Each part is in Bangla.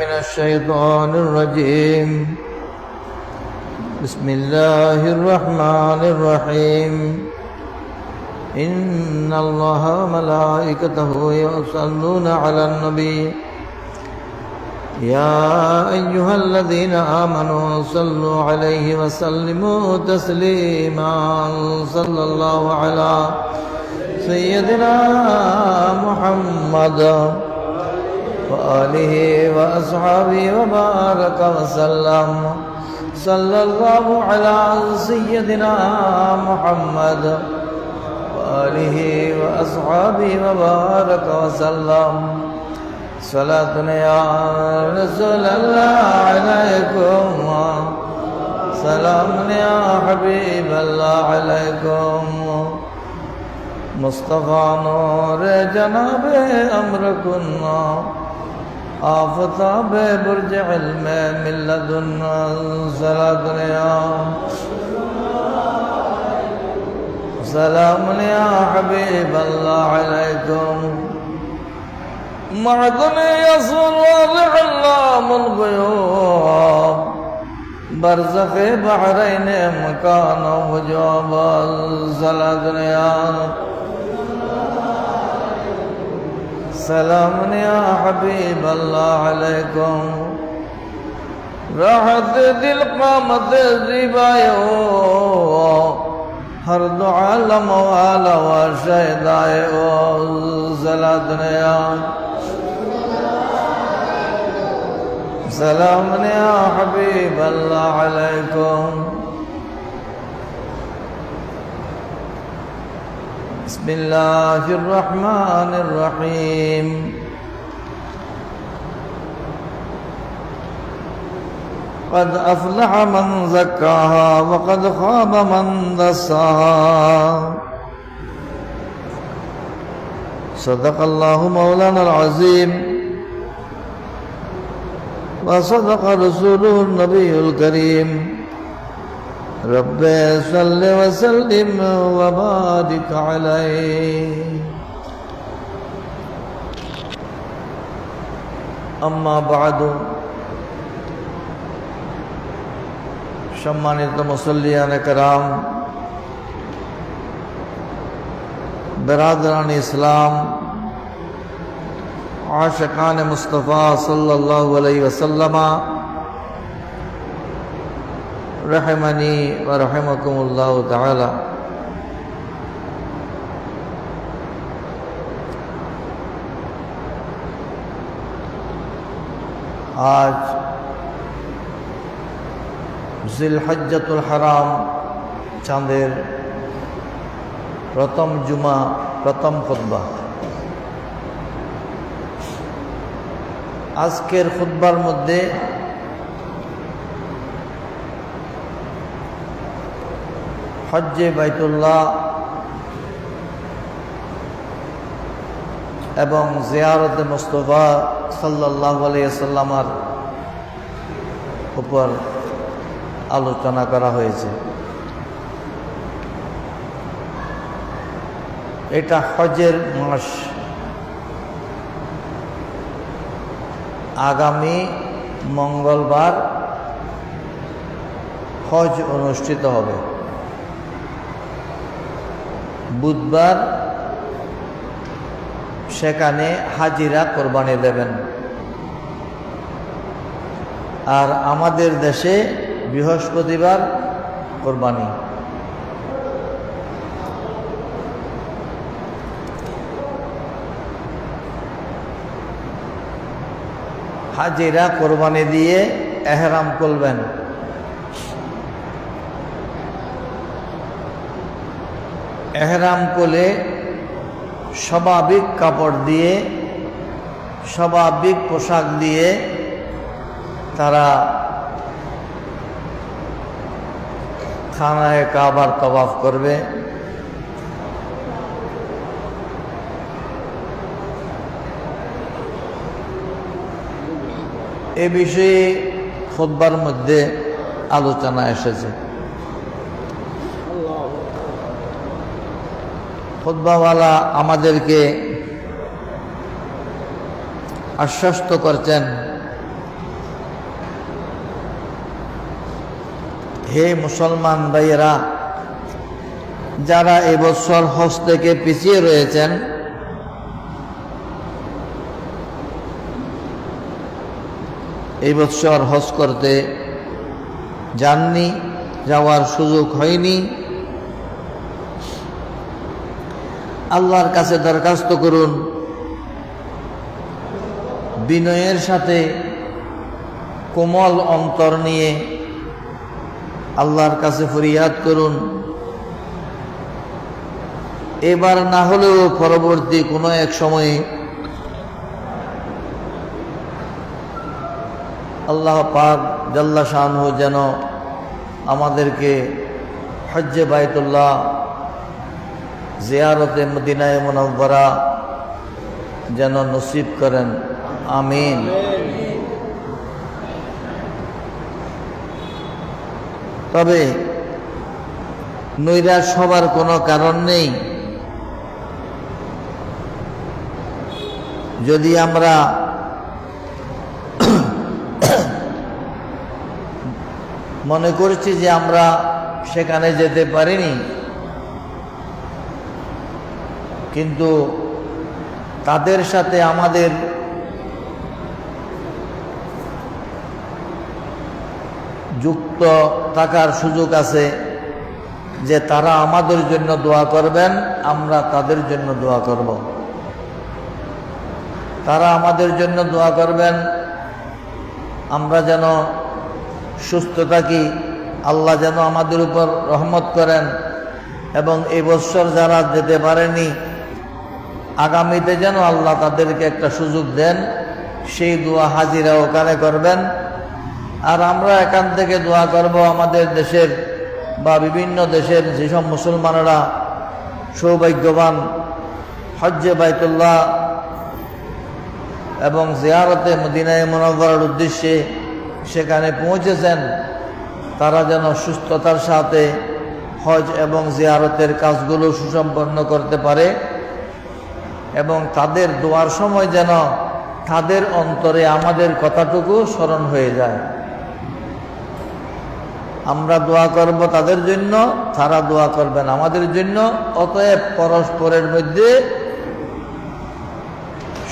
من الشيطان الرجيم. بسم الله الرحمن الرحيم. إن الله وملائكته يصلون على النبي يا أيها الذين آمنوا صلوا عليه وسلموا تسليما. صلى الله على سيدنا محمد وآله وأصحابه وبارك وسلم. صلى الله على سيدنا محمد وآله وأصحابه وبارك وسلم. صلاة يا رسول الله عليكم، سلام يا حبيب الله عليكم. مصطفى نور جناب أمر كنا، آفتاب برج علم من لدنا. صلاة يا سلام يا حبيب الله عليكم. معدن يصل علام الغيوب، برزخ بحرين مكان وجوب. صلاة يا سلام يا حبيب الله عليكم. راحت دل قامت زیبایو، ہر دو عالم والا و شہدائے. صلاة یا سلام یا حبیب اللہ علیکم. بسم الله الرحمن الرحيم. قد أفلح من زكاها وقد خاب من دساها. صدق الله مولانا العظيم وصدق رسوله النبي الكريم. رب صل وسلم وبارك عليه. أما بعد. সম্মানিত মুসল্লিয়ানে কেরাম, বেরাদরান ইসলাম, আশিকান মুস্তাফা সাল্লাল্লাহু আলাইহি ওয়াসাল্লাম, রহমানি ওয়া রাহিমাকুমুল্লাহ তাআলা। আজ জিলহজ্জাতুল হারাম, চাঁদের প্রথম জুমা, প্রথম খুতবা। আজকের খুতবার মধ্যে হজ্জে বাইতুল্লাহ এবং জিয়ারতে মুস্তাফা সাল্লাল্লাহু আলাইহি ওয়াসাল্লামের উপর আলোচনা করা হয়েছে। এটা হজের মাস। আগামী মঙ্গলবার হজ অনুষ্ঠিত হবে। বুধবার সেখানে হাজিরা কোরবানি দেবেন। আর আমাদের দেশে বৃহস্পতিবার কোরবানি। হাজিরা কোরবানি দিয়ে এহরাম করবেন। এহরাম করলে স্বাভাবিক কাপড় দিয়ে, স্বাভাবিক পোশাক দিয়ে তারা খানায়ে কাবার তওয়াফ করবে। এ বিষয়ে খুতবার মধ্যে আলোচনা এসেছে। খুতবাওয়ালা আমাদেরকে আশ্বস্ত করছেন হে মুসলমান ভাইয়েরা, যারা এবছর হজ থেকে পিছিয়ে রয়েছেন, এই বছর হজ করতে যাননি, যাওয়ার সুযোগ হয়নি, আল্লাহর কাছে দরখাস্ত করুন, বিনয়ের সাথে কোমল অন্তর নিয়ে আল্লাহর কাছে ফরিয়াদ করুন। এবার না হলেও পরবর্তী কোনো এক সময়ে আল্লাহ পাক জাল্লা শানহু যেন আমাদেরকে হজ্জে বাইতুল্লাহ জিয়ারতে মদিনায়ে মুনাওয়ারা যেন নসিব করেন, আমিন। তবে নৈরাশ হবার কোনো কারণ নেই। যদি আমরা মনে করছি যে আমরা সেখানে যেতে পারিনি, কিন্তু তাদের সাথে আমাদের যুক্ত থাকার সুযোগ আছে, যে তারা আমাদের জন্য দোয়া করবেন, আমরা তাদের জন্য দোয়া করব। তারা আমাদের জন্য দোয়া করবেন, আমরা যেন সুস্থ থাকি, আল্লাহ যেন আমাদের উপর রহমত করেন, এবং এই বছর যারা যেতে পারেনি আগামীতে যেন আল্লাহ তাদেরকে একটা সুযোগ দেন, সেই দোয়া হাজিরা ওখানে করবেন। আর আমরা এখান থেকে দোয়া করব আমাদের দেশের বা বিভিন্ন দেশের যেসব মুসলমানেরা সৌভাগ্যবান হজ্জে বাইতুল্লাহ এবং জিয়ারতে মদিনায়ে মুনাওয়ারার উদ্দেশ্যে সেখানে পৌঁছেছেন, তারা যেন সুস্থতার সাথে হজ এবং জিয়ারতের কাজগুলো সুসম্পন্ন করতে পারে, এবং তাদের দোয়ার সময় যেন তাদের অন্তরে আমাদের কথাটুকু স্মরণ হয়ে যায়। আমরা দোয়া করব তাদের জন্য, তারা দোয়া করবেন আমাদের জন্য। অতএব পরস্পরের মধ্যে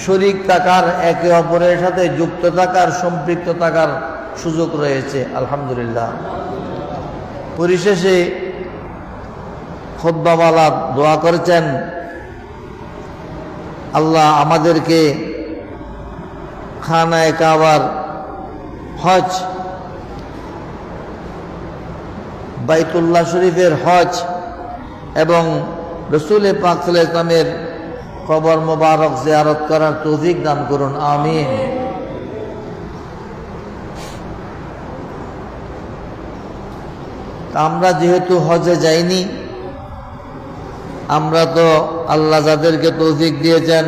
শরীক থাকার, একে অপরের সাথে যুক্ত থাকার, সম্পৃক্ত থাকার সুযোগ রয়েছে, আলহামদুলিল্লাহ। পরিশেষে খুতবাওয়ালা দোয়া করছেন, আল্লাহ আমাদেরকে খানায়ে কাবার হজ, বাইতুল্লাহ শরীফের হজ এবং রসুল পাক সাল্লাল্লাহু আলাইহি ওয়াসাল্লামের কবর মোবারক জিয়ারত করার তৌফিক দান করুন, আমিন। আমরা যেহেতু হজে যাইনি, আমরা তো আল্লাহ যাদেরকে তৌফিক দিয়েছেন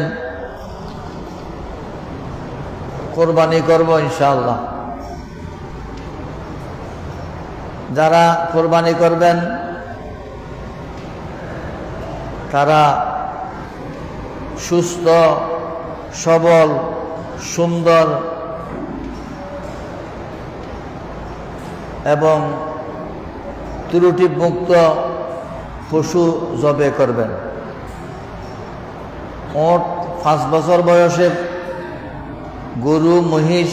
কোরবানি করব ইনশাআল্লাহ। যারা কোরবানি করবেন তারা সুস্থ, সবল, সুন্দর এবং ত্রুটিমুক্ত পশু জবে করবেন। ওট 5 বছর বয়সের গরু, মহিষ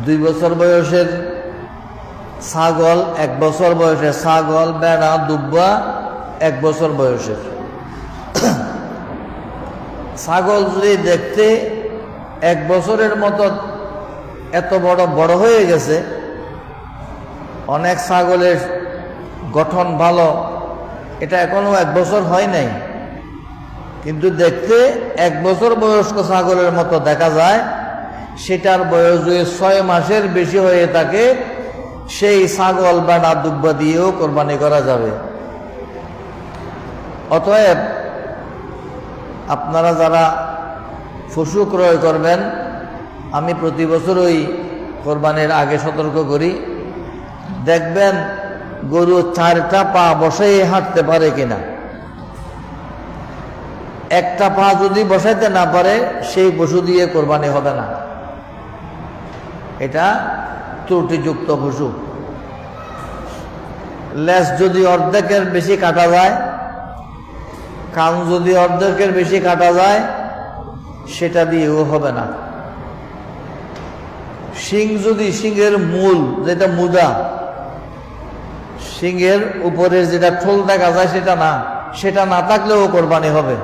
2 বছর বয়সের, ছাগল 1 বছর বয়সের, ছাগল, বেড়া, দুব্বা 1 বছর বয়সের। ছাগল যদি দেখতে 1 বছরের মতো এত বড় হয়ে গেছে, অনেক ছাগলের গঠন ভালো, এটা এখনো 1 বছর হয় নাই, কিন্তু দেখতে 1 বছর বয়স্ক ছাগলের মতো দেখা যায়। সেটার বয়স যদি 6 মাসের বেশি হয়ে থাকে, সেই ছাগল বেড়া দুব্বা দিয়েও কোরবানি করা যাবে। অতএব আপনারা যারা পশু ক্রয় করবেন, আমি প্রতি বছরই কোরবানির আগে সতর্ক করি, দেখবেন গরু 4টা পা বসাই হাঁটতে পারে কিনা। একটা পা যদি বসাইতে না পারে, সেই পশু দিয়ে কোরবানি হবে না, এটা ত্রুটিযুক্ত পশু। লেজ যদি অর্ধেকের বেশি কাটা যায়, কান যদি অর্ধেকের বেশি কাটা যায়, সেটা দিয়েও হবে না। শিং যদি, শিংয়ের মূল যেটা মুদা, শিংয়ের উপরের যেটা ঠোল দেখা যায় সেটা না থাকলেও কোরবানি হবে।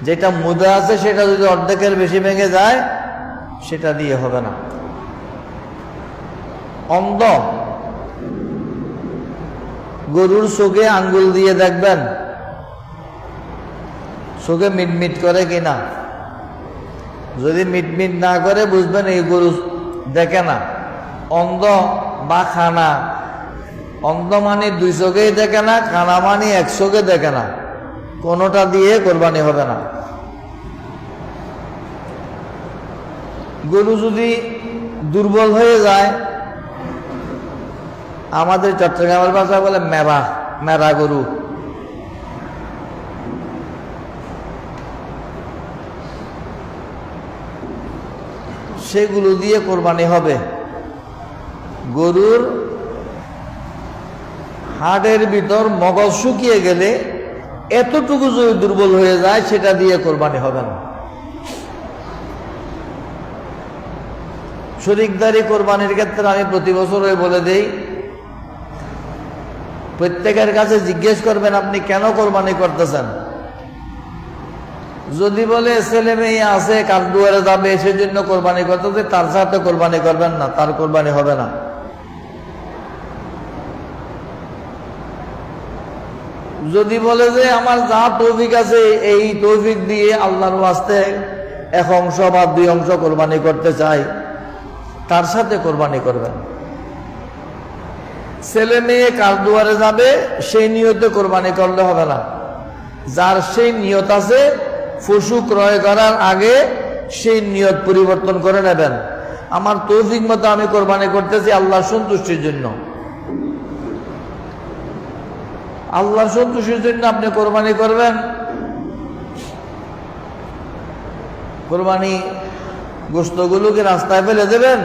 যেটা মুদা আছে সেটা যদি অর্ধেকের বেশি ভেঙে যায়, সেটা দিয়ে হবে না। অন্ধ, গরুর চোখে আঙ্গুল দিয়ে দেখবেন চোখে মিটমিট করে কিনা। যদি মিটমিট না করে বুঝবেন এই গরু দেখে না। অন্ধ বা খানা, অন্ধ মানে দুই চোখেই দেখে না, খানা মানে এক চোখে দেখে না, কোনোটা দিয়ে কোরবানি হবে না। গরু যদি দুর্বল হয়ে যায়, আমাদের চট্টগ্রামের ভাষা বলে মেরা গরু, সেগুলো দিয়ে কোরবানি হবে। গরুর হাড়ের ভিতর মগজ শুকিয়ে গেলে এতটুকু যদি দুর্বল হয়ে যায়, সেটা দিয়ে কোরবানি হবে না। শরিকদারি কোরবানির ক্ষেত্রে আমি প্রতি বছর বলে দেই, প্রত্যেকের কাছে জিজ্ঞেস করবেন আপনি কেন কোরবানি করতেছেন। যদি বলে ছেলে মেয়ে আছে কার দুয়ারে যাবে সেজন্য কোরবানি করতেছে, তার সাথে কোরবানি করবেন না, তার কোরবানি হবে না। যদি বলে যে আমার যা তৌফিক আছে এই তৌফিক দিয়ে আল্লাহর ওয়াস্তে 1 অংশ বা 2 অংশ কোরবানি করতে চাই, তার সাথে কোরবানি করবেন। ছেলে মেয়ে কার দুয়ারে যাবে সেই নিয়তে কোরবানি করলে হবে না। যার সেই নিয়ত আছে, পশু ক্রয় করার আগে সেই নিয়ত পরিবর্তন করে নেবেন। আমার তৌফিক মতো আমি কোরবানি করতেছি আল্লাহর সন্তুষ্টির জন্য। আল্লাহর সন্তুষ্টির জন্য আপনি কোরবানি করবেন। কোরবানি গোশতগুলোকে রাস্তায় ফেলে দেবেন,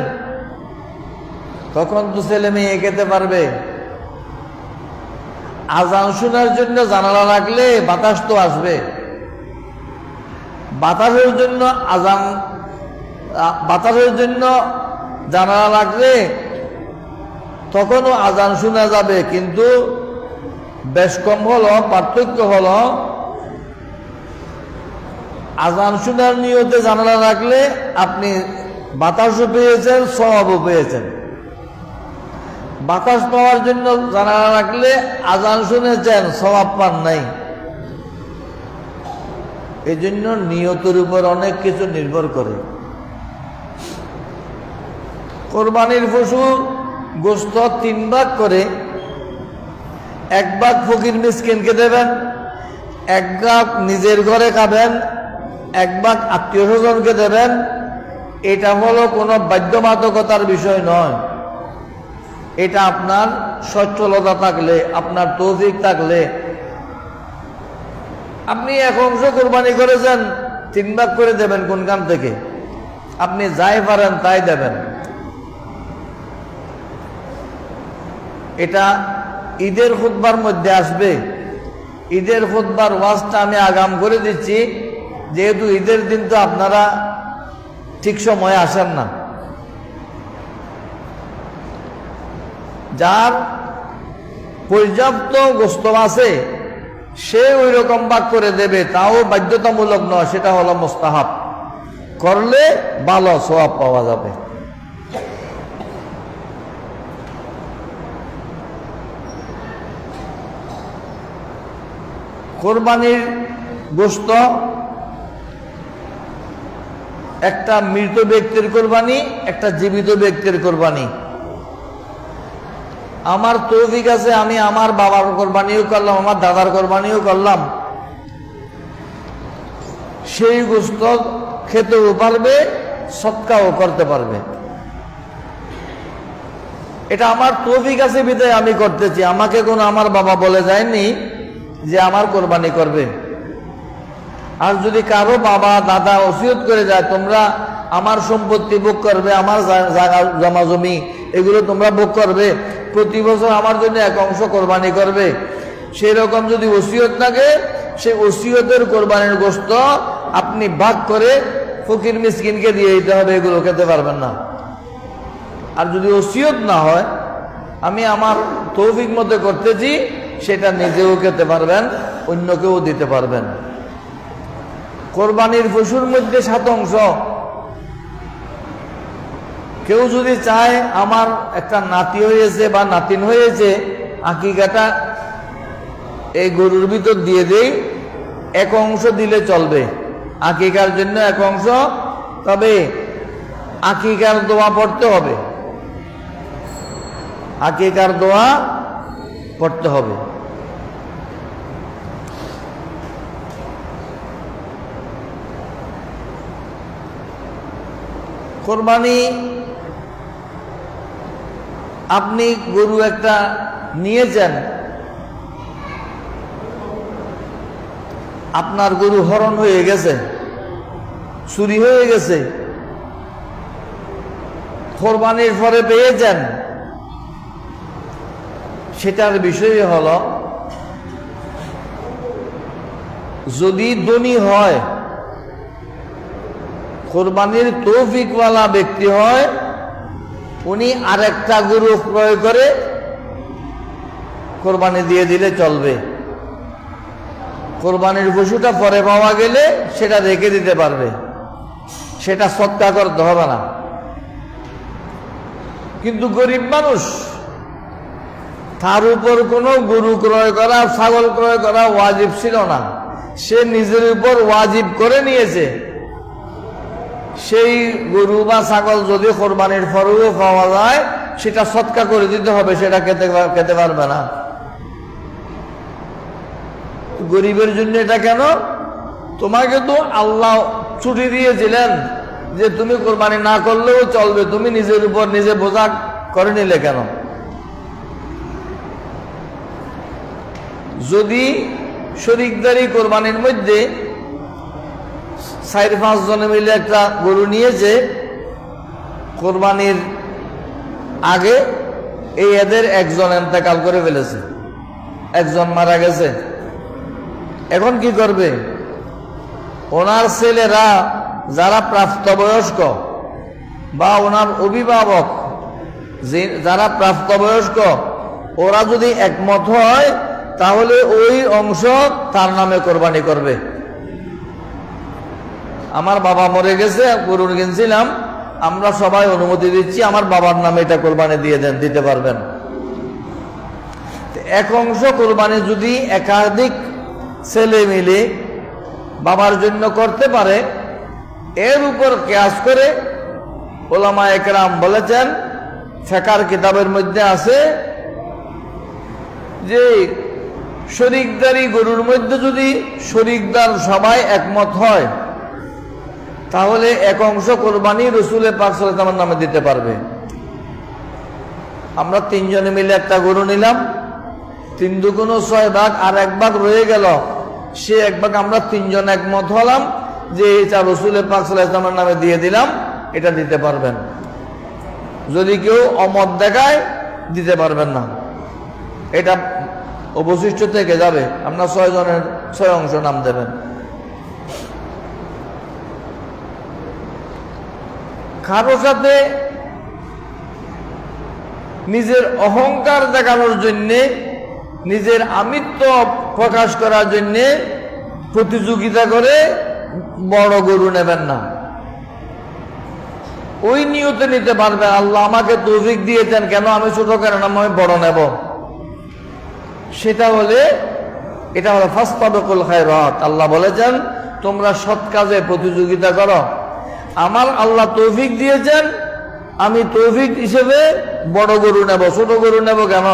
তখন তো ছেলে মেয়ে খেতে পারবে। আজান শোনার জন্য জানালা রাখলে বাতাস তো আসবে, বাতাসের জন্য জানালা রাখলে তখনও আজান শোনা যাবে। কিন্তু বেশ কম হলো, পার্থক্য হলো আজান শোনার নিয়তে জানালা রাখলে আপনি বাতাসও পেয়েছেন, সওয়াবও পেয়েছেন। বাতাস পাওয়ার জন্য জানালা রাখলে আজান শুনেছেন, সওয়াব পান নাই। এই জন্য নিয়তের উপর অনেক কিছু নির্ভর করে। কোরবানির পশু গোশত 3 ভাগ করে, 1 ভাগ ফকির মিসকিনকে দেবেন, 1 ভাগ নিজের ঘরে খাবেন, 1 ভাগ আত্মীয় স্বজনকে দেবেন। এটা হলো কোনো বাধ্যবাধকতার বিষয় নয়। এটা আপনার সচ্ছলতা থাকলে, আপনার তৌফিক থাকলে। আপনি 1 অংশ কোরবানি করেছেন, 3 ভাগ করে দেবেন কোনখান থেকে? আপনি যাই পারেন তাই দেবেন। এটা ঈদের খুতবার মধ্যে আসবে। ঈদের খুতবার ওয়াজটা আমি আগাম করে দিচ্ছি, যেহেতু ঈদের দিন তো আপনারা ঠিক সময়ে আসেন না। যার পর্যাপ্ত গোশত আছে সে ওই রকম ভাগ করে দেবে, তাও বাধ্যতামূলক নয়, সেটা হলো মুস্তাহাব। করলে ভালো সওয়াব পাওয়া যাবে। কোরবানির গোশত একটা মৃত ব্যক্তির কোরবানি, একটা জীবিত ব্যক্তির কোরবানি। আমার তৌফিক আছে, আমি আমার বাবার কোরবানিও করলাম, আমার দাদার কোরবানিও করলাম, সেই গোশত খেতেও পারবে, সদকাও করতে পারবে। এটা আমার তৌফিক আছে বিধায় আমি করতেছি। আমাকে কোনো আমার বাবা বলে যায়নি যে আমার কোরবানি করবে। আর যদি কারো বাবা দাদা ওসিয়ত করে যায় তোমরা আমার সম্পত্তি ভোগ করবে, আমার জায়গা জমা জমি এগুলো তোমরা ভোগ করবে, প্রতি বছর আমার জন্য এক অংশ কোরবানি করবে। সেই রকম যদি ওসিয়ত থাকে, সেই ওসিয়তের কোরবানির গোশত আপনি ভাগ করে ফকির মিসকিনকে দিয়ে দিতে হবে, এগুলো খেতে পারবেন না। আর যদি ওসিয়ত না হয়, আমি আমার তৌফিক মতো করতেছি, সেটা নিজেও খেতে পারবেন, অন্যকেও দিতে পারবেন। কোরবানির পশুর মধ্যে 7 অংশ। কেউ যদি চায় আমার একটা নাতি হয়েছে বা নাতিন হয়েছে, আকিকাটা এই গরুর ভিতর দিয়ে দেই, 1 অংশ দিলে চলবে, আকিকার জন্য 1 অংশ। তবে আকিকার দোয়া পড়তে হবে, আকিকার দোয়া পড়তে হবে। কোরবানি আপনি গরু একটা নিয়েছেন, আপনার গরু হরণ হয়ে গেছে, চুরি হয়ে গেছে, কোরবানির পরে পেয়েছেন, সেটার বিষয় হলো যদি ধনী হয়, কোরবানির তৌফিকওয়ালা ব্যক্তি হয়, উনি আরেকটা গরু ক্রয় করে কোরবানি দিয়ে দিলে চলবে। কোরবানির পশুটা পরে পাওয়া গেলে সেটা রেখে দিতে পারবে, সেটা সৎকার করতে হবে না। কিন্তু গরিব মানুষ, তার উপর কোনো গরু ক্রয় করা, ছাগল ক্রয় করা ওয়াজিব ছিল না, সে নিজের উপর ওয়াজিব করে নিয়েছে। সেই গরু বা ছাগল যদি কোরবানির পরেও পাওয়া যায়, সেটা সৎকার করে দিতে হবে, সেটা খেতে পারবে না। গরিবের জন্য এটা কেন? তোমাকে তো আল্লাহ ছুটি দিয়েছিলেন যে তুমি কোরবানি না করলেও চলবে, তুমি নিজের উপর নিজে বোঝা করে নিলে কেন? যদি শরিকদারি কোরবানির মধ্যে 4-5 জনে মিলে একটা গরু নিয়েছে, কোরবানির আগে এই এদের একজন ইন্তেকাল করে ফেলেছে, একজন মারা গেছে, এখন কি করবে? ওনার ছেলেরা যারা প্রাপ্তবয়স্ক বা ওনার অভিভাবক যারা প্রাপ্তবয়স্ক, ওরা যদি একমত হয়, তাহলে ওই অংশ তার নামে কোরবানি করবে। আমার বাবা মরে গেছে, গরু কিনছিলাম, আমরা সবাই অনুমতি দিচ্ছি, আমার বাবার নামে এটা কোরবানি দিয়ে দেন, দিতে পারবেন। 1 অংশ কোরবানি যদি একাধিক ছেলে মিলে বাবার জন্য করতে পারে, এর উপর কিয়াস করে ওলামা একরাম বলেছেন, ফিকহের কিতাবের মধ্যে আছে যে শরিকদারি গরুর মধ্যে যদি শরিকদার সবাই একমত হয়, তাহলে 1 অংশ কোরবানি রাসূল পাক সাল্লাল্লাহু আলাইহি ওয়াসাল্লামের নামে দিতে পারবে। আমরা 3 জনে মিলে একটা গরু নিলাম, 3 দুগুণ 6 ভাগ, আর 1 ভাগ রয়ে গেল, সে 1 ভাগ আমরা 3 জন একমত হলাম যে এটা রাসূল পাক সাল্লাল্লাহু আলাইহি ওয়াসাল্লামের নামে দিয়ে দিলাম, এটা দিতে পারবেন। যদি কেউ অমত দেখায়, দিতে পারবেন না, এটা অবশিষ্ট থেকে যাবে। আপনার 6 জনের 6 অংশ নাম দেবেন। কারো সাথে নিজের অহংকার দেখানোর জন্যে, নিজের আমিত্ব প্রকাশ করার জন্যে প্রতিযোগিতা করে বড় গরু নেবেন না। ওই নিয়তে নিতে পারবেন, আল্লাহ আমাকে তৌফিক দিয়েছেন, কেন আমি ছোট কেন আমি বড় নেব, সেটা হলে এটা হলো ফাসতাবিকুল খায়রাত। আল্লাহ বলেছেন তোমরা সৎ কাজে প্রতিযোগিতা করো। আমার আল্লাহ তৌফিক দিয়েছেন, আমি তৌফিক হিসেবে বড় গরু নেব, ছোট গরু নেব কেন?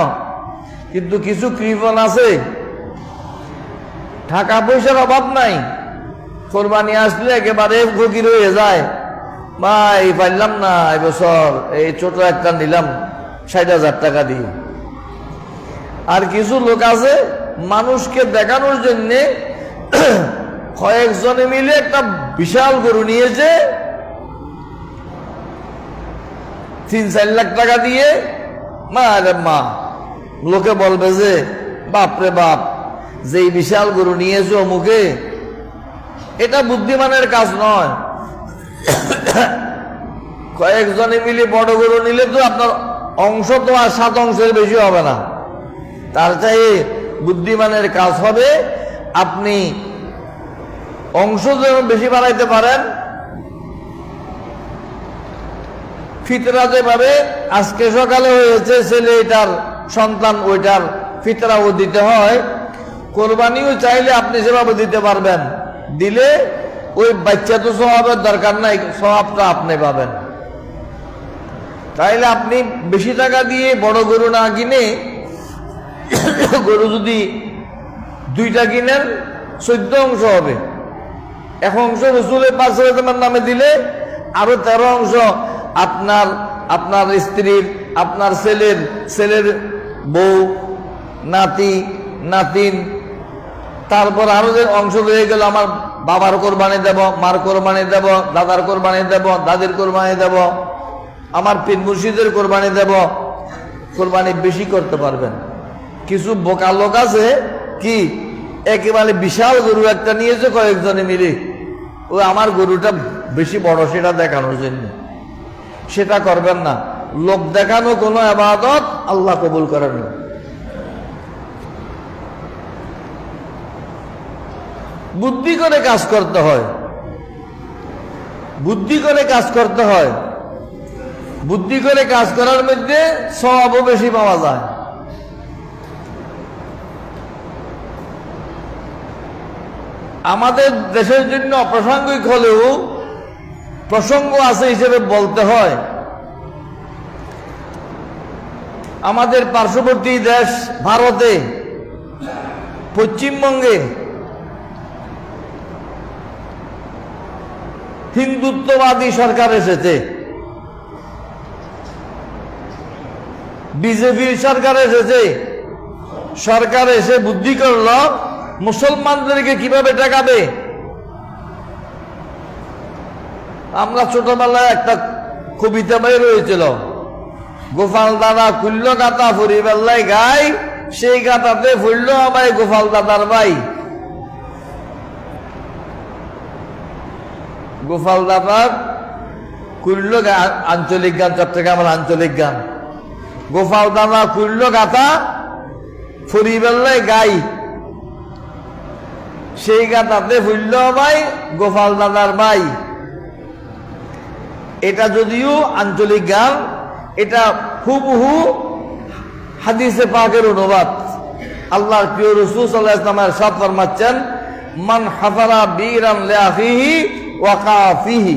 কিন্তু কিছু কৃপণ আছে, টাকা পয়সার অভাব নাই, কোরবানি আসলে একেবারে ফকির হয়ে যায়, ভাই পাইলাম না এবছর, এই ছোট একটা নিলাম 60,000 টাকা দিয়ে। আর কিছু লোক আছে মানুষকে দেখানোর জন্য কয়েকজনে মিলে একটা বিশাল গরু নিয়েছে, 3-4 লাখ টাকা দিয়ে মা রে মা, লোকে বলবে যে বাপরে বাপ, যেই বিশাল গরু নিয়েছো মুখে, এটা বুদ্ধিমানের কাজ নয়। কয়েকজনে মিলে বড় গরু নিলে তো আপনার অংশ তো আর 7 অংশের বেশি হবে না। তার চাই বুদ্ধিমানের কাজ হবে আপনি অংশ যেন বেশি বাড়াইতে পারেন। ফিতরা যেভাবে আজকে সকালে হয়েছে, ছেলে এটার সন্তান ওইটার ফিতরাও দিতে হয়, কোরবানিও চাইলে আপনি সেভাবে দিতে পারবেন। দিলে ওই বাচ্চা তো সওয়াবের দরকার নাই, সওয়াবটা আপনি পাবেন। তাইলে আপনি বেশি টাকা দিয়ে বড় গরু না কিনে, গরু যদি 2টা কিনেন 14 অংশ হবে। 1 অংশ রসুলের পাঁচ নামে দিলে আরো 13 অংশ আপনার, আপনার স্ত্রীর, আপনার ছেলের বউ, নাতি নাতিন, তারপর আরো যে অংশ রয়ে গেল, আমার বাবার কোরবানি দেব, মার কোরবানি দেব, দাদার কোরবানি দেব, দাদির কোরবানি দেব, আমার পীর মুর্শিদের কোরবানি দেব। কোরবানি বেশি করতে পারবেন। কিছু বোকা লোক আছে কি একেবারে বিশাল গরু একটা নিয়েছে কয়েকজনে মিলে, ও আমার গরুটা বেশি বড় সেটা দেখানোর জন্য। সেটা করবেন না। লোক দেখানো কোনো ইবাদত আল্লাহ কবুল করেন না। বুদ্ধি করে কাজ করতে হয়, বুদ্ধি করে কাজ করতে হয়। বুদ্ধি করে কাজ করার মধ্যে সওয়াবও বেশি পাওয়া যায়। আমাদের দেশের জন্য অপ্রাসঙ্গিক হলেও প্রসঙ্গ আছে হিসেবে বলতে হয়, আমাদের পার্শ্ববর্তী দেশ ভারতে, পশ্চিমবঙ্গে হিন্দুত্ববাদী সরকার এসেছে, বিজেপির সরকার এসেছে। সরকার এসে বুদ্ধি করলো মুসলমানদেরকে কিভাবে ঠেকাবে। আমরা ছোটবেলায় একটা কবিতা বই রয়েছিল, গোপাল দাদা কুল্ল গাতা ফুরি বেল্লাই গাই, সেই গাতাতে ফুলল আমায় গোপাল দাদার ভাই। গোপাল দাদার কুল্ল আঞ্চলিক গান, চট্টগ্রামের আঞ্চলিক গান। গোপাল দাদা কুল্ল গাতা ফুরি বেল্লাই গাই, সেই গাতাতে ফুলল ভাই গোপাল দাদার ভাই। এটা যদিও আঞ্চলিক গান, এটা হুবহু হাদিসে পাকের অনুবাদ। আল্লাহর প্রিয় রাসূল সাল্লাল্লাহু আলাইহি ওয়াসাল্লাম ইরশাদ ফরমাচ্ছেন, মান হাফারা বীরান লিআখিহি ওয়াকা ফিহি,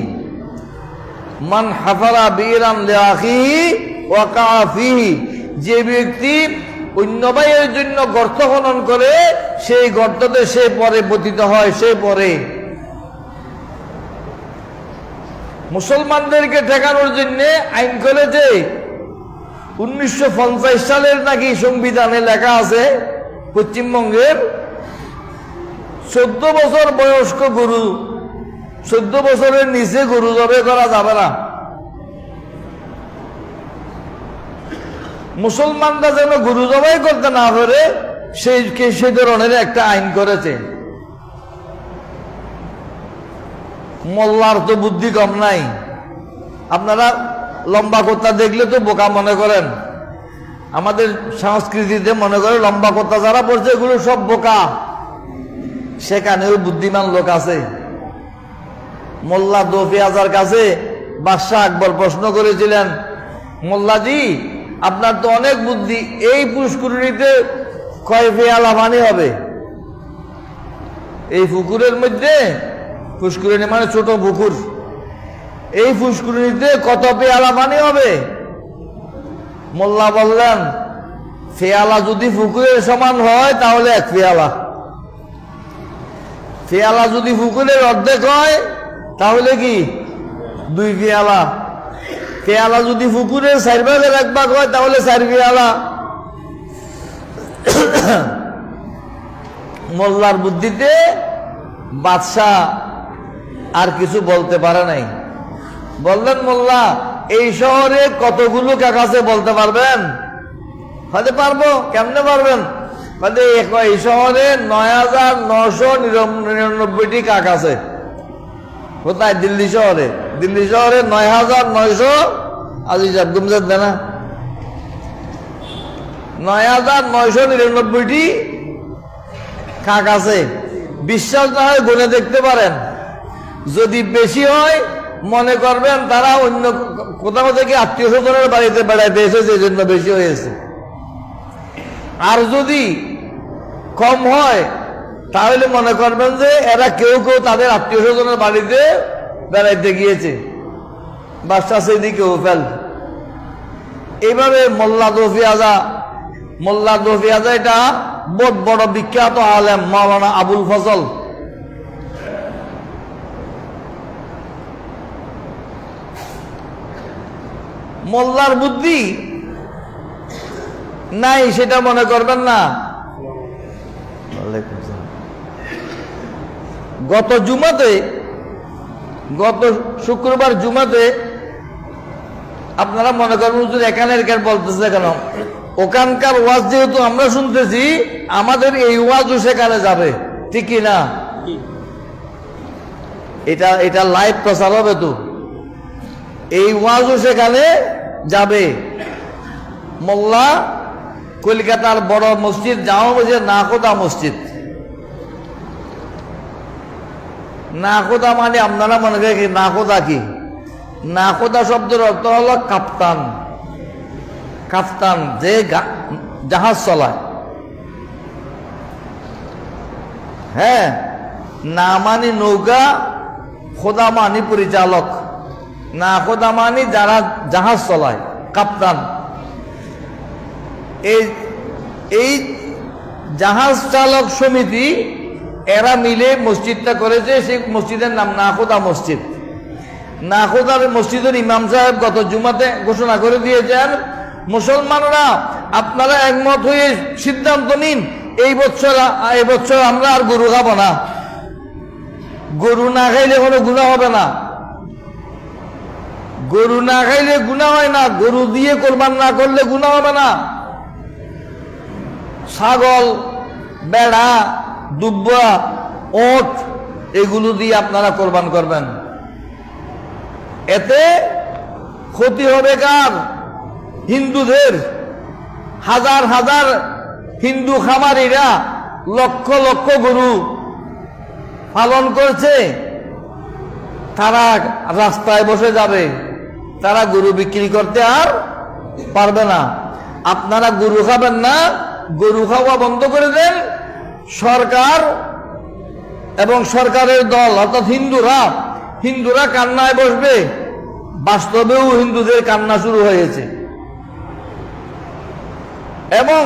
মান হাফারা বীরান লিআখিহি ওয়াকা ফিহি। যে ব্যক্তি অন্য ভাইয়ের জন্য গর্ত খনন করে, সেই গর্ততে সে পরে পতিত হয়, সে পরে। মুসলমানদেরকে ঠেকানোর জন্য আইন করেছে। 1950 সালের নাকি সংবিধানে লেখা আছে, পশ্চিমবঙ্গের 14 বছর বয়স্ক গরু, 14 বছরের নিচে গরু জবাই করা যাবে না। মুসলমানরা যেন গরু জবাই করতে না পারে সেই ধরনের একটা আইন করেছে। মোল্লার তো বুদ্ধি কম নাই। আপনারা লম্বা কোত্তা দেখলে তো বোকা মনে করেন। আমাদের সংস্কৃতিতে মনে করে লম্বা কোত্তা যারা পড়ছে এগুলো সব বোকা। সেখানেও বুদ্ধিমান লোক আছে। মোল্লা দোফিয়াজার কাছে বাদশাহ আকবর প্রশ্ন করেছিলেন, মোল্লাজি আপনার তো অনেক বুদ্ধি, এই পুষ্করিণীতে কয় পেয়ালা পানি হবে? এই পুকুরের মধ্যে, পুষ্করিণী মানে ছোট পুকুর, এই পুষ্করিণীতে কত পেয়ালা পানি হবে? মোল্লা বললেন, পেয়ালা যদি পুকুরের সমান হয় তাহলে 1 পেয়ালা, পেয়ালা যদি পুকুরের অর্ধেক হয় তাহলে কি 2 পেয়ালা, পেয়ালা যদি পুকুরের 4 ভাগের 1 ভাগ হয় তাহলে 4 পেয়ালা। মোল্লার বুদ্ধিতে বাদশাহ আর কিছু বলতে পারে নাই। বললেন, মোল্লা এই শহরে কতগুলো কাক আছে বলতে পারবেন? হয়তো পারবো। কেমনে পারবেন? এই শহরে ৯,৯৯৯টি কাক আছে। কোথায়? দিল্লি শহরে। দিল্লি শহরে ৯,৯০০ আজি যাব গুমজাত না ৯,৯৯৯টি কাক আছে। বিশ্বাস না হয় গুনে দেখতে পারেন। যদি বেশি হয় মনে করবেন তারা অন্য কোথাও থেকে আত্মীয় স্বজনের বাড়িতে বেড়াইতে এসেছে, এই জন্য বেশি হয়েছে। আর যদি কম হয় তাহলে মনে করবেন যে এরা কেউ কেউ তাদের আত্মীয় স্বজনের বাড়িতে বেড়াইতে গিয়েছে, বাচ্চা সেদিকে ফেল। এইভাবে মোল্লা দফিয়াজা এটা বহুত বড় বিখ্যাত আলেম মাওলানা আবুল ফজল। মোল্লার বুদ্ধি নাই সেটা মনে করবেন না। গত শুক্রবার জুমাতে আপনারা মনে করবেন হুজুর এখানে বলতেছে কেন? ওখানকার ওয়াজ যেহেতু আমরা শুনতেছি, আমাদের এই ওয়াজও সেখানে যাবে, ঠিক কি না? এটা লাইভ প্রচার হবে, তো এই ওয়াজও সেখানে যাবে। মোল্লা কলকাতার বড় মসজিদ জামা মসজিদ, নাখোদা মসজিদ। নাখোদা মানে আপনারা মনে করেন কি নাখোদা কি? নাখোদা শব্দের অর্থ হলো কাপ্তান। কাপ্তান যে জাহাজ চলায়। হ্যাঁ, না মানি নৌকা, খোদা মানি পরিচালক। না খোদা মানি যারা জাহাজ চলায়, কাপ্তান। এই জাহাজ চালক সমিতি এরা মিলে মসজিদটা করেছে। সেই মসজিদের নাম নাখোদা মসজিদ। নাখোদার মসজিদের ইমাম সাহেব গত জুমাতে ঘোষণা করে দিয়েছেন, মুসলমানরা আপনারা একমত হয়ে সিদ্ধান্ত নিন, এই বছর আমরা আর গরু খাবো না। গরু না খাইলে কোনো গুনাহ হবে না। গরু না খাইলে গুনাহ হয় না। গরু দিয়ে কোরবান না করলে গুনাহ হবে না। ছাগল, বেড়া, দুব্বা, ওট এগুলো দিয়ে আপনারা কোরবান করবেন। এতে ক্ষতি হবে কার? হিন্দুদের। হাজার হাজার হিন্দু খামারিরা লক্ষ লক্ষ গরু পালন করছে, তারা রাস্তায় বসে যাবে। তারা গরু বিক্রি করতে আর পারবে না। আপনারা গরু খাবেন না, গরু খাওয়া বন্ধ করে দেন। সরকার এবং সরকারের দল অর্থাৎ হিন্দুরা কান্নায় বসবে। বাস্তবেও হিন্দুদের কান্না শুরু হয়েছে এবং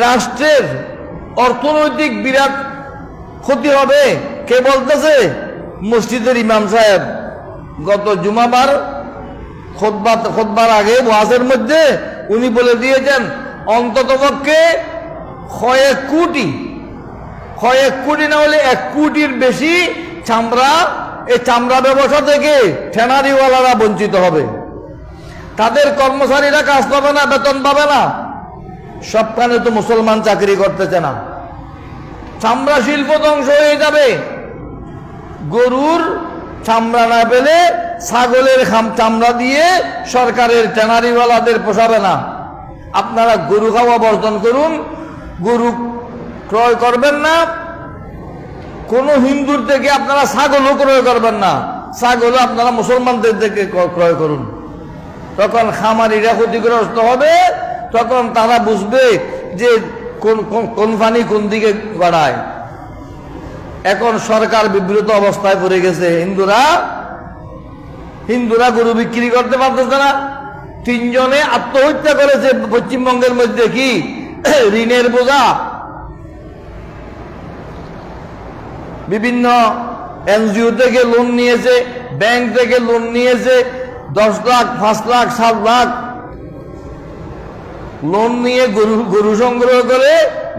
রাষ্ট্রের অর্থনৈতিক বিরাট ক্ষতি হবে। কে বলতেছে? মসজিদের ইমাম সাহেব। গত জুমাবার খুতবার আগে ওয়াজের মধ্যে উনি বলে দিয়েছেন, অন্ততপক্ষে কয়েক কোটি না হলে 1 কোটির বেশি চামড়া, এই চামড়া ব্যবসা থেকে ঠেনারিওয়ালারা বঞ্চিত হবে। তাদের কর্মচারীরা কাজ পাবে না, বেতন পাবে না। সবখানে তো মুসলমান চাকরি করতেছে না। চামড়া শিল্প ধ্বংস হয়ে যাবে। গরুর চামড়া না পেলে ছাগলের চামড়া দিয়ে সরকারের ট্যানারিওয়ালাদের পোষাবে না। আপনারা গরু খাওয়া বর্জন করুন। গরু ক্রয় করবেন না। কোন হিন্দুর থেকে আপনারা ছাগলও ক্রয় করবেন না। ছাগলও আপনারা মুসলমানদের থেকে ক্রয় করুন। তখন খামারিরা ক্ষতিগ্রস্ত হবে। তখন তারা বুঝবে যে কোন পানি কোন দিকে গড়ায়। এখন সরকার বিব্রত অবস্থায় পড়ে গেছে। হিন্দুরা গরু বিক্রি করতে পারতেছে না। 3 জনে আত্মহত্যা করেছে পশ্চিমবঙ্গের মধ্যে। কি ঋণের বোঝা। বিভিন্ন এনজিও থেকে লোন নিয়েছে, ব্যাংক থেকে লোন নিয়েছে, 10 লাখ, 5 লাখ, 7 লাখ লোন নিয়ে গরু সংগ্রহ করে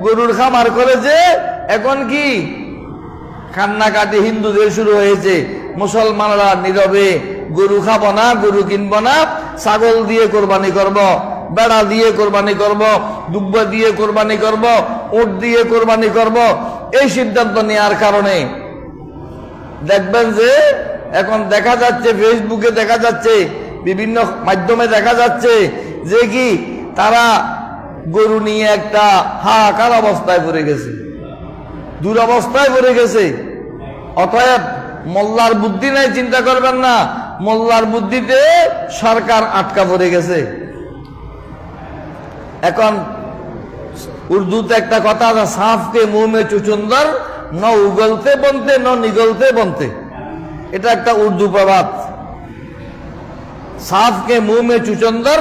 গরুর খামার করেছে। এখন কি কান্নাকাটি হিন্দুদের শুরু হয়েছে। মুসলমানরা নীরবে গরু খাবো না, গরু কিনবো না, ছাগল দিয়ে কোরবানি করব, বেড়া দিয়ে কোরবানি করব, দুব্বা দিয়ে কোরবানি করব, উট দিয়ে কোরবানি করব, এই সিদ্ধান্ত নেওয়ার কারণে দেখবেন যে এখন দেখা যাচ্ছে, ফেসবুকে দেখা যাচ্ছে, বিভিন্ন মাধ্যমে দেখা যাচ্ছে যে কি তারা গরু নিয়ে একটা হাহাকার অবস্থায় পড়ে গেছে, দুরবস্থায় পড়ে গেছে। অতএব মোল্লার বুদ্ধি নাই, চিন্তা করবেন না, মোল্লার বুদ্ধিতে সরকার আটকা পড়ে গেছে। এখন উর্দুতে একটা কথা আছে, সাফকে মুহ মে চুচুন্দর, ন উগলতে বনতে ন নিগলতে বনতে। এটা একটা উর্দু প্রবাদ। সাফকে মুহ মে চুচুন্দর,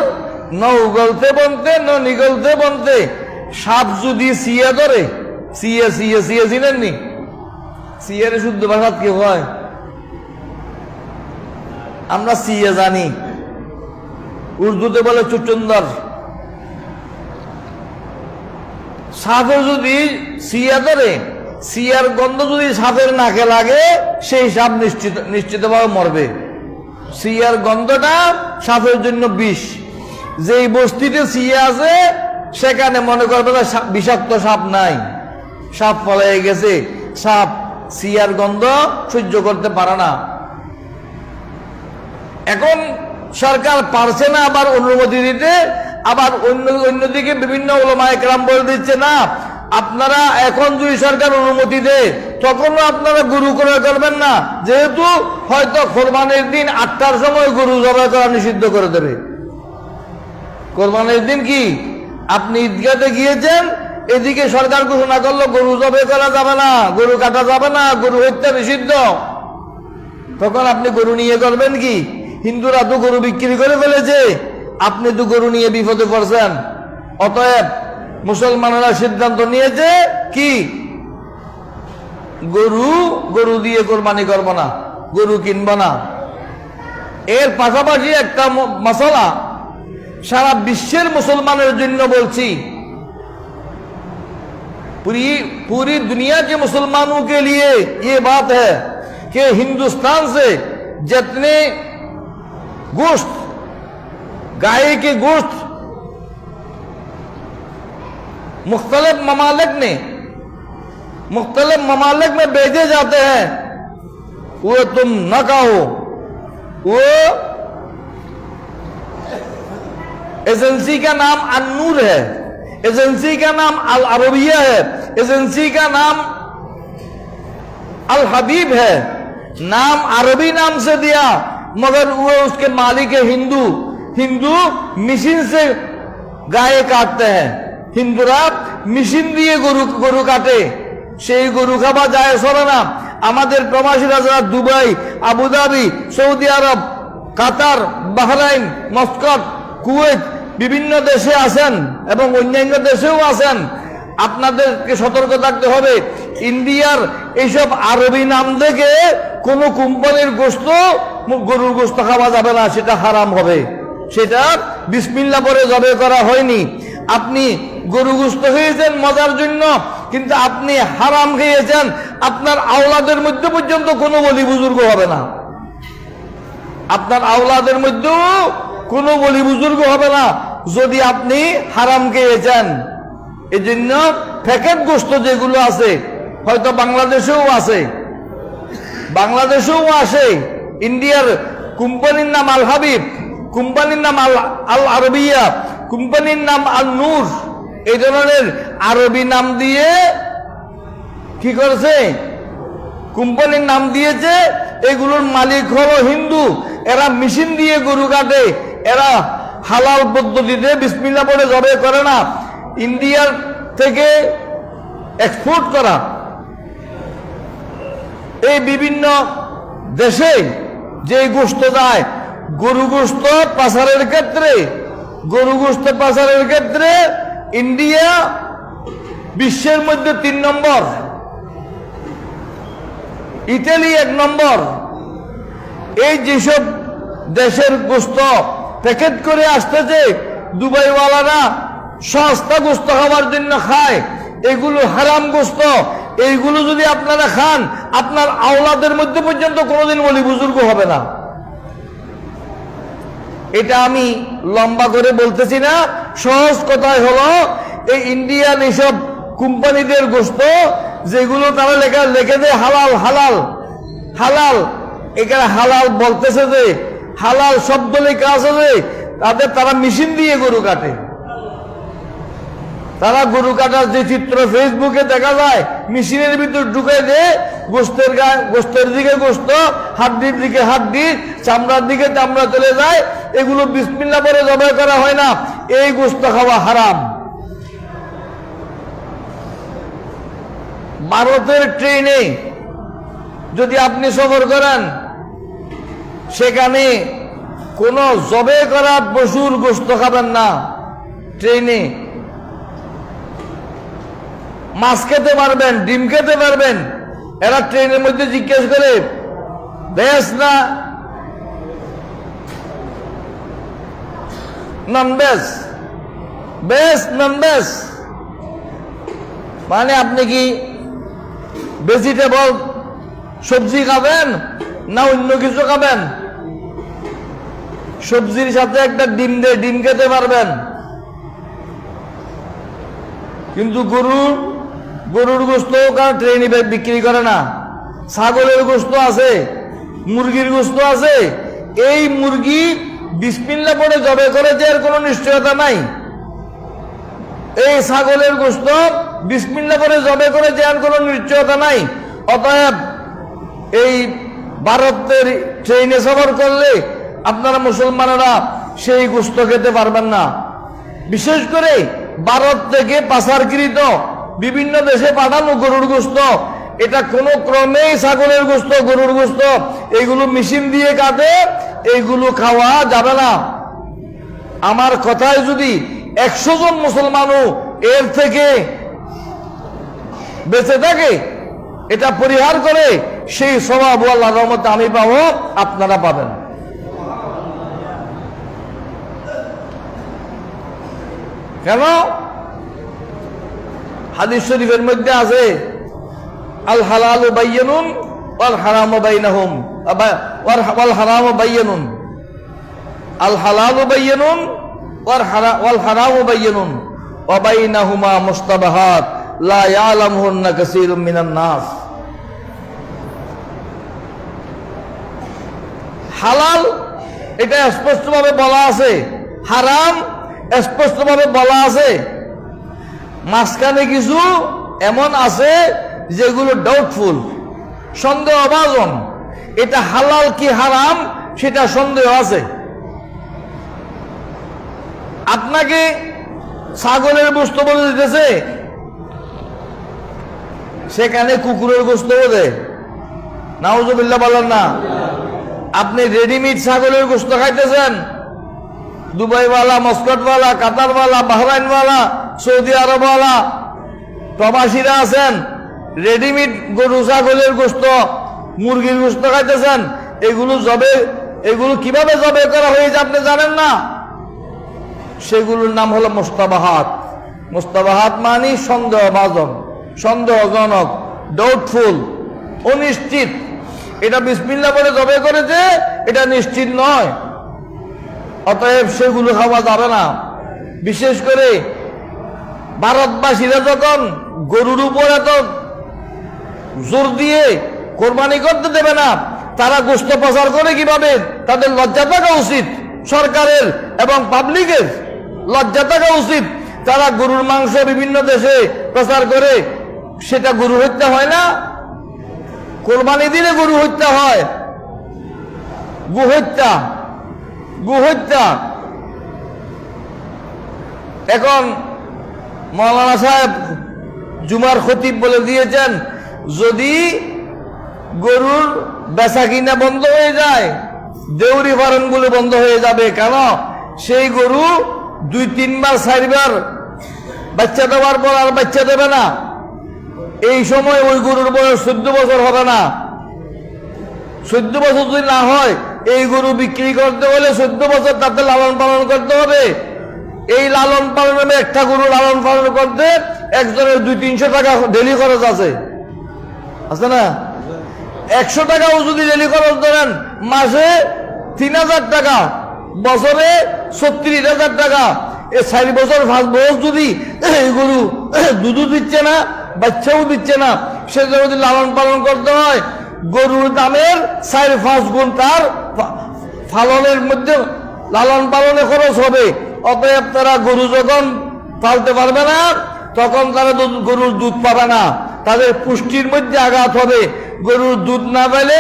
ন উগলতে বনতে ন নিগলতে বনতে। সাপ যদি সিয়া ধরে, সিয়ে সিয়ে সিয়ে চিনেননি? সিয়ের শুদ্ধ ভাষাত কি হয়? আমরা সিয়ে জানি, উর্দুতে বলে চুচুন্দর। সাপে যদি সিয়া ধরে, সিয়ার গন্ধ যদি সাপের নাকে লাগে, সেই সাপ নিশ্চিতভাবে মরবে। সিয়ার গন্ধটা সাপের জন্য বিষ। যেই বস্তিতে সিয়া আছে সেখানে মনে করবে না বিষাক্ত সাপ নাই, সাপ পলায় গেছে। সাপ সিয়ার গন্ধ সহ্য করতে পারে না। এখন সরকার পারছে না আবার অনুমতি দিতে, আবার অন্যদিকে বিভিন্ন ওলামায়ে কেরাম বলে দিচ্ছে না, আপনারা এখন যদি সরকার অনুমতি দেয় তখনও আপনারা গরু ক্রয় করবেন না, যেহেতু হয়তো কোরবানির দিন 8টার সময় গরু জবাই করা নিষিদ্ধ করে দেবে। কোরবানির দিন কি আপনি ঈদগাতে গিয়েছেন, এদিকে সরকার ঘোষণা করলো গরু জবাই করা যাবে না, গরু কাটা যাবে না, গরু হত্যা নিষিদ্ধ। তখন আপনি গরু নিয়ে করবেন কি? হিন্দুরা তো গরু বিক্রি করে ফেলেছে, আপনি তো গরু নিয়ে বিপদে পড়ছেন। অতএব মুসলমানেরা সিদ্ধান্ত নিয়েছে কি, গরু দিয়ে কোরবানি করব না, গরু কিনব না। এর পাশাপাশি একটা মশলা সারা বিশ্বের মুসলমানের জন্য বলছি, पूरी दुनिया के मुसलमानों के लिए ये बात है कि हिंदुस्तान से जितने गोश्त, गाय के गोश्त मुख्तलिफ ममालिक में भेजे जाते हैं, वो तुम न कहो। वो एजेंसी का नाम अन्नूर है, एजेंसी का नाम अल अरबिया है, एजेंसी का नाम अल हबीब है। नाम अरबी नाम से दिया, मगर वो उसके मालिक है हिंदू मशीन से गाय काटते हैं। हिंदुरा মেশিন দিয়ে গরু কাটে, সেই গরু খাওয়া যায় সরে না। আমাদের প্রবাসীরা যারা দুবাই, আবুধাবি, সৌদি আরব, কাতার, বাহরাইন, মস্কট, কুয়েত বিভিন্ন দেশে আছেন এবং অন্যান্য দেশেও আছেন, আপনাদেরকে সতর্ক থাকতে হবে। ইন্ডিয়ার এইসব আরবি নাম থেকে কোন কোম্পানির গোশত, গরুর গোশত খাওয়া যাবে না, সেটা হারাম হবে। সেটা বিসমিল্লাহ পরে জবাই করা হয়নি। আপনি গরু গোশত খেয়েছেন মজার জন্য, কিন্তু আপনি হারাম খেয়েছেন। আপনার আওলাদের মধ্যে পর্যন্ত কোনো বলি বুজুর্গ হবে না, আপনার আওলাদের মধ্যেও কোনো বলি বুজুর্গ হবে না যদি আপনি হারাম খেয়েছেন। এই জন্য প্যাকেট গোশত যেগুলো আছে, হয়তো বাংলাদেশেও আসে, ইন্ডিয়ার কোম্পানির নাম আল হাবিব, কোম্পানির নাম আল আরবিয়া, কোম্পানির নাম আল নূর, এই ধরনের আরবি নাম দিয়ে কি করেছে, কোম্পানির নাম দিয়েছে। এগুলোর মালিক হলো হিন্দু, এরা মেশিন দিয়ে গরু কাটে, এরা হালাল পদ্ধতিতে বিসমিল্লাহ বলে জবাই করে না। ইন্ডিয়ার থেকে এক্সপোর্ট করা এই বিভিন্ন দেশে যে গোশত যায়, গরু গোশত পাচারের ক্ষেত্রে ইন্ডিয়া বিশ্বের মধ্যে 3 নম্বর, ইতালি 1 নম্বর। এই যেসব দেশের গোশত প্যাকেট করে আসতেছে, দুবাইওয়ালারা সস্তা গোশত খাওয়ার জন্য খায়, এগুলো হারাম গোশত। এইগুলো যদি আপনারা খান, আপনার আওলাদের মধ্যে পর্যন্ত কোনোদিন বলি বুজুর্গ হবে না। এটা আমি লম্বা করে বলতেছি না, সহজ কথায় হলো এই ইন্ডিয়ান এইসব কোম্পানিদের গোশত যেগুলো তারা লেখে দেয় হালাল হালাল হালাল, এখানে হালাল বলতেছে যে হালাল শব্দ লেখা আছে যে তারা মেশিন দিয়ে গরু কাটে। তারা গরু কাটার যে চিত্র ফেসবুকে দেখা যায়, মেশিনের ভিতর ঢুকে দিয়ে গোস্তের দিকে গোস্ত, হাড্ডির দিকে হাড্ডি, চামড়ার দিকে চামড়া চলে যায়। এগুলো বিসমিল্লাহ বলে জবাই করা হয় না, এই গোস্ত খাওয়া হারাম। ভারতের ট্রেনে যদি আপনি সফর করেন, সেখানে কোনো জবে করা পশুর গোস্ত খাবেন না। ট্রেনে মাছ খেতে পারবেন, ডিম খেতে পারবেন। এরা ট্রেনের মধ্যে জিজ্ঞেস করে ভেজ না non veg, veg non veg, মানে আপনি কি ভেজিটেবল সবজি খাবেন না অন্য কিছু খাবেন? সবজির সাথে একটা ডিম দিয়ে ডিম খেতে পারবেন, কিন্তু গরুর গোস্ত ট্রেনে বিক্রি করে না। ছাগলের গোস্ত আছে, মুরগির গোস্ত আছে। এই মুরগি বিসমিল্লাহ পড়ে জবে করেছে এর কোনো নিশ্চয়তা নাই। এই ছাগলের গোস্ত বিসমিল্লাহ পড়ে জবে করেছে এর কোনো নিশ্চয়তা নাই। অতএব এই ভারতের ট্রেনে সফর করলে আপনারা মুসলমানেরা সেই গোস্ত খেতে পারবেন না। বিশেষ করে ভারত থেকে পাচারকৃত বিভিন্ন দেশে পাঠানো গরুর গোস্ত, এটা কোনো ক্রমেই ছাগলের গোস্ত, গরুর গোস্ত এইগুলো মেশিন দিয়ে কাটে, এইগুলো খাওয়া যাবে না। আমার কথায় যদি 100 জন মুসলমানও এর থেকে বেঁচে থাকে, এটা পরিহার করে, সেই স্বভাব আল্লাহর রহমতে আমি পাবো, আপনারা পাবেন। কেন? হাদিস শরীফের মধ্যে আছে আল হালালু বাইয়িনুন ওয়াল হারামু বাইনাহুম ওয়াল হারামু বাইয়িনুন, আল হালালু বাইয়িনুন ওয়াল হারামু বাইয়িনুন ওয়া বাইনাহুমা মুশতাবাহাত লা ইয়ালামুহুন্না কাসীরুম মিনান নাস। হালাল এটা স্পষ্টভাবে বলা আছে, হারাম স্পষ্টভাবে বলা আছে। মাঝখানে কিছু এমন আছে যেগুলো ডাউটফুল, সন্দেহভাজন। এটা হালাল কি হারাম সেটা সন্দেহ আছে। আপনাকে ছাগলের গোশত বলে দিতেছে, সেখানে কুকুরের গোশত বলে, নাউজুবিল্লাহ বলেন না। আপনি রেডিমেড ছাগলের গোশত খাইতেছেন, দুবাইওয়ালা, মস্কটওয়ালা, কাতারওয়ালা, বাহরাইনওয়ালা, সৌদি আরবওয়ালা প্রবাসীরা আছেন, রেডিমেড গরু ছাগলের গোশত, মুরগির গোশত খাইতেছেন। এগুলো কিভাবে জবে করা হয়েছে আপনি জানেন না। সেগুলোর নাম হলো মুস্তাবাহাত। মুস্তাবাহাত মানে সন্দেহভাজন, সন্দেহজনক, ডাউটফুল, অনিশ্চিত। এটা বিসমিল্লাহ বলে জবে করেছে, এটা নিশ্চিত নয়। অতএব সেগুলো খাওয়া যাবে না। বিশেষ করে ভারতবাসীরা যখন গরুর উপর এত জোর দিয়ে কোরবানি করতে দেবে না, তারা গোশত প্রচার করে কিভাবে? তাদের লজ্জা থাকা উচিত, সরকারের এবং পাবলিকের লজ্জা থাকা উচিত। তারা গরুর মাংস বিভিন্ন দেশে প্রচার করে, সেটা গরু হত্যা হয় না? কোরবানি দিলে গরু হত্যা হয়, গোহত্যা, গোহত্যা। এখন মৌলানা সাহেব জুমার খতিব বলে দিয়েছেন, যদি গরুর বেচা কিনা বন্ধ হয়ে যায়, দেউরি ফার্মগুলো বন্ধ হয়ে যাবে। কেন? সেই গরু 2-3 বার 4 বার বাচ্চা দেওয়ার পর আর বাচ্চা দেবে না। এই সময় ওই গরুর বয়স 14 বছর হবে না। 14 বছর যদি না হয়, এই গরু বিক্রি করতে হলে 14 বছর তাতে লালন পালন করতে হবে। এই লালন পালনে একটা গরু লালন পালন করতে একজনের 200-300 টাকা ডেলি খরচ আছে না? 100 টাকাও যদি ডেলি খরচ ধরেন, মাসে 3000 টাকা বছরে 36,000 টাকা। এই 4 বছর 5 বছর যদি এই গরু দুধও দিচ্ছে না, বাচ্চাও দিচ্ছে না, সেটা যদি লালন পালন করতে হয়, গরুর দামের 4-5 গুণ তার ফালনের মধ্যে লালন পালনে খরচ হবে। অতএব তারা গরু যখন পালতে পারবে না, তখন তারা গরুর দুধ পাবে না, তাদের পুষ্টির মধ্যে আঘাত হবে। গরুর দুধ না পেলে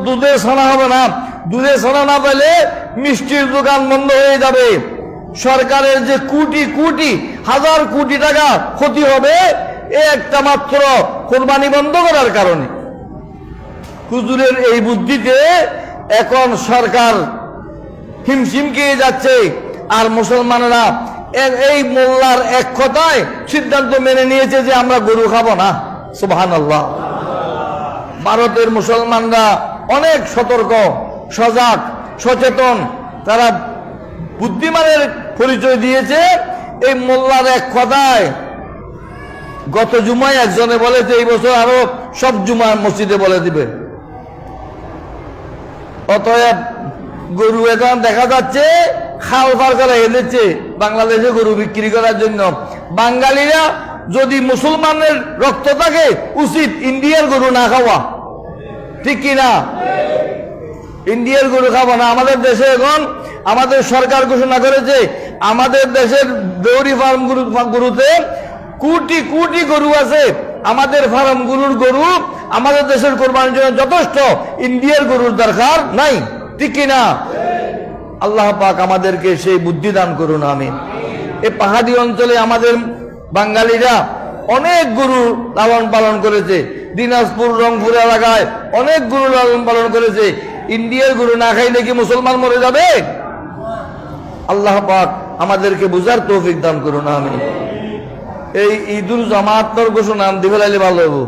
দুধের ছানা হবে না, দুধের ছানা না পেলে মিষ্টির দোকান বন্ধ হয়ে যাবে। সরকারের যে কোটি কোটি হাজার কোটি টাকা ক্ষতি হবে একটা মাত্র কোরবানি বন্ধ করার কারণে। হুজুরের এই বুদ্ধিতে এখন সরকার হিমশিম খেয়ে যাচ্ছে, আর মুসলমানেরা এই মোল্লার এক কথায় সিদ্ধান্ত মেনে নিয়েছে যে আমরা গরু খাবো না। সুবহানাল্লাহ। ভারতের মুসলমানরা অনেক সতর্ক, সজাগ, সচেতন, তারা বুদ্ধিমানের পরিচয় দিয়েছে। এই মোল্লার এক কথায় গত জুমায় একজনে বলেছে এই বছর আরো সব জুমা মসজিদে বলে দিবে। অতএব গরু এখন দেখা যাচ্ছে খাল পার করে এনেছে বাংলাদেশে গরু বিক্রি করার জন্য। বাঙালিরা যদি মুসলমানের রক্ত থাকে, উচিত ইন্ডিয়ার গরু না খাওয়া, ঠিক কিনা? ইন্ডিয়ার গরু খাবো না। আমাদের দেশে এখন আমাদের সরকার ঘোষণা করেছে আমাদের দেশের ডেয়ারি ফার্ম গরুতে কোটি কোটি গরু আছে। আমাদের ফার্ম গরুর গরু আমাদের দেশের কোরবানির জন্য যথেষ্ট, ইন্ডিয়ার গরুর দরকার নাই, ঠিক কিনা? আল্লাহ পাক আমাদেরকে সেই বুদ্ধি দান করুন, আমিন। এই পাহাড়ি অঞ্চলে আমাদের বাঙালিরা অনেক গরু লালন পালন করেছে। দিনাজপুর, রংপুর এলাকায় অনেক গরু লালন পালন করেছে। ইন্ডিয়ার গরু না খাইলে কি মুসলমান মরে যাবে? আল্লাহ পাক আমাদেরকে বুঝার তৌফিক দান করুন, আমিন। এই ঈদুল জামাতের ঘোষণা দিবে লাইলে ভালো হবো।